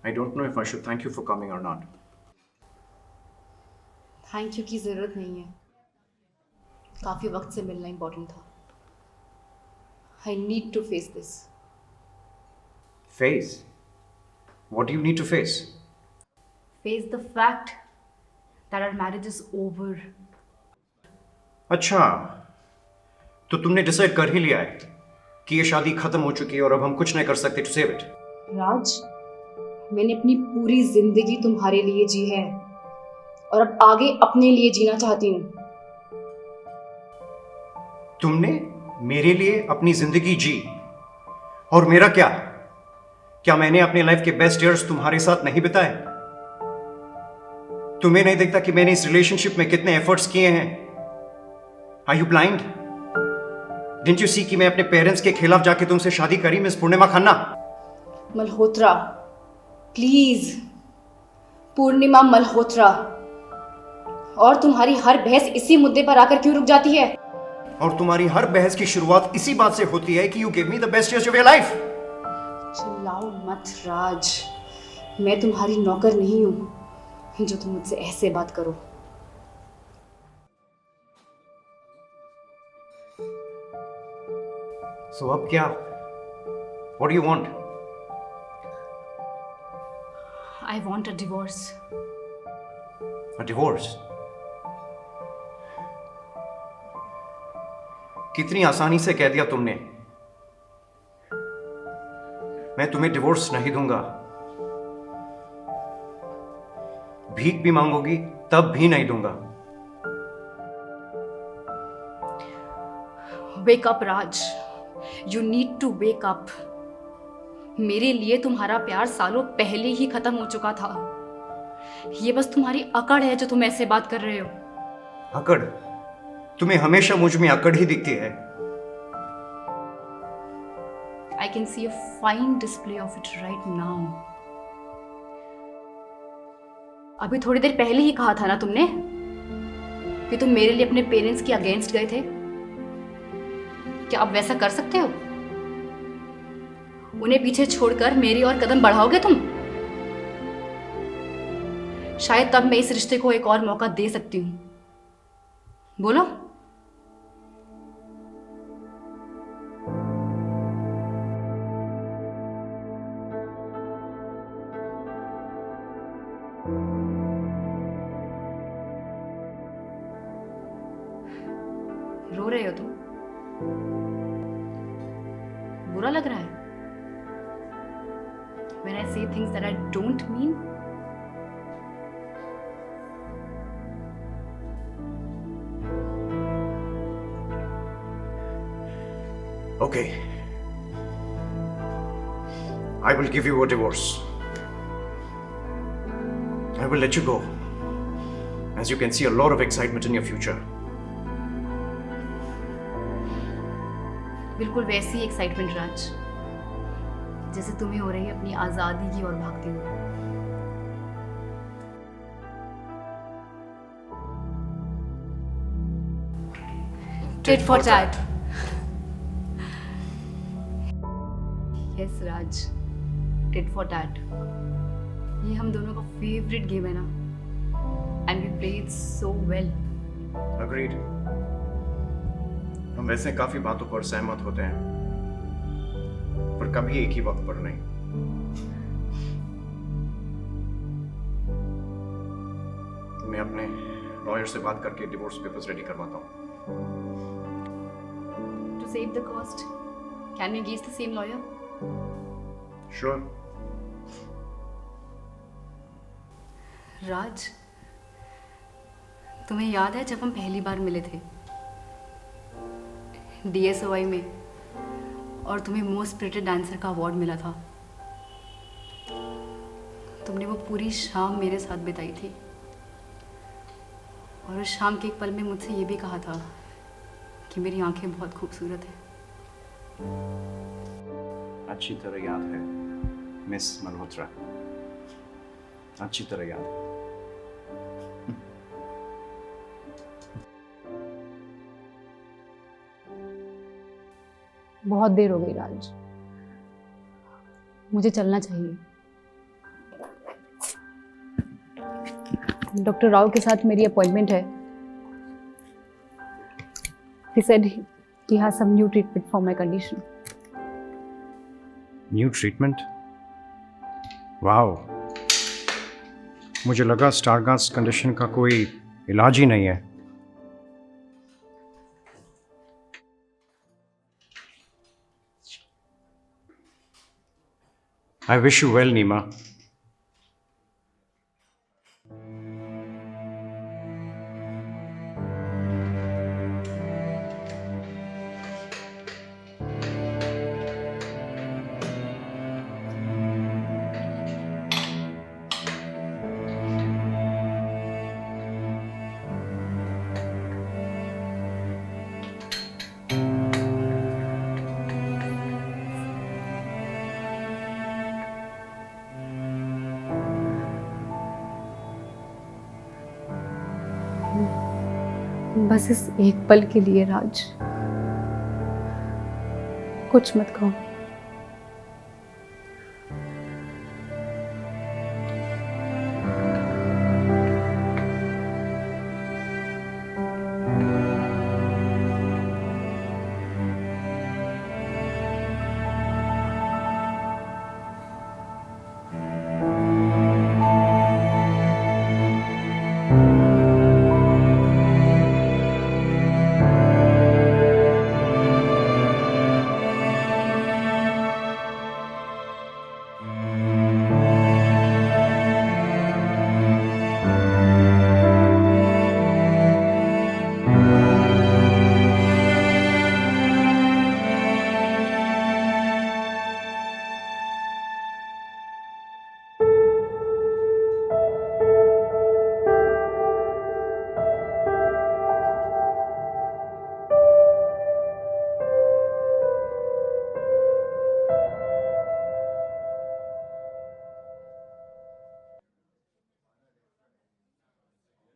I don't know if I should thank you for coming or not. Thank you की ज़रूरत नहीं है। काफ़ी वक्त से मिलना इम्पोर्टेंट था। I need to face this. Face? What do you need to face? Face the fact that our marriage is over. अच्छा, तो तुमने डिसाइड कर ही लिया है कि ये शादी खत्म हो चुकी है और अब हम कुछ नहीं कर सकते टू सेव इट। राज, मैंने अपनी पूरी जिंदगी तुम्हारे लिए जी है और अब आगे अपने लिए जीना चाहती हूँ। तुमने मेरे लिए अपनी जिंदगी जी, और मेरा क्या? क्या मैंने अपने लाइफ के बेस्ट ईयर्स तुम्हारे साथ नहीं बिताए? तुम्हें नहीं दिखता कि मैंने इस रिलेशनशिप में कितने एफर्ट्स किए हैं? Are you blind? Didn't you see कि मैं अपने पेरेंट्स के खिलाफ जाके तुमसे शादी करी, मिस पूर्णिमा खन्ना? मल्होत्रा, प्लीज। पूर्णिमा मल्होत्रा। और तुम्हारी हर बहस इसी मुद्दे पर आकर क्यों रुक जाती है? और तुम्हारी हर बहस की शुरुआत इसी बात से होती है कि you give me the best years of your life. चिल्लाओ मत राज, मैं तुम्हारी नौकर नहीं हूं जो तुम मुझसे ऐसे बात करो। सो अब क्या? What do you want? I want a divorce. A divorce? कितनी आसानी से कह दिया तुमने। मैं तुम्हें डिवोर्स नहीं दूंगा। भीख भी मांगोगी तब भी नहीं दूंगा। Wake up Raj, you need to wake up. मेरे लिए तुम्हारा प्यार सालों पहले ही खत्म हो चुका था। ये बस तुम्हारी अकड़ है जो तुम ऐसे बात कर रहे हो। अकड़? तुम्हें हमेशा मुझ में अकड़ ही दिखती है। I can see a fine display of it right now. अभी थोड़ी देर पहले ही कहा था ना तुमने कि तुम मेरे लिए अपने पेरेंट्स के अगेंस्ट गए थे। क्या अब वैसा कर सकते हो? उन्हें पीछे छोड़कर मेरी और कदम बढ़ाओगे तुम? शायद तब मैं इस रिश्ते को एक और मौका दे सकती हूं। बोलो। रो रहे हो तुम? बुरा लग रहा है when I say things that I don't mean? Okay. I will give you a divorce. I will let you go. As you can see, a lot of excitement in your future. बिल्कुल वैसी excitement राज जैसे तुम्हें हो रही है अपनी आजादी की ओर भागते हुए। Tit for tat. Yes Raj, tit for tat. ये हम दोनों का फेवरेट गेम है ना, and we play it so well. Agreed. हम वैसे काफी बातों पर सहमत होते हैं, पर कभी एक ही वक्त पर नहीं। मैं अपने लॉयर से बात करके डिवोर्स पेपर्स रेडी करवाता हूँ। To save the cost, can we engage the same lawyer? Sure. Raj, तुम्हें याद है जब हम पहली बार मिले थे DSOI में और तुम्हें मोस्ट स्पिरिटेड डांसर का अवार्ड मिला था? तुमने वो पूरी शाम मेरे साथ बिताई थी और उस शाम के एक पल में मुझसे ये भी कहा था कि मेरी आंखें बहुत खूबसूरत हैं। अच्छी तरह याद है मिस मल्होत्रा, अच्छी तरह याद है। बहुत देर हो गई राज, मुझे चलना चाहिए। डॉक्टर राव के साथ मेरी अपॉइंटमेंट है. He said he has some new treatment for my condition. New treatment? Wow, मुझे लगा स्टारगास्ट कंडीशन का कोई इलाज ही नहीं है. आई विश यू वेल नीमा. बस इस एक पल के लिए राज, कुछ मत कहो.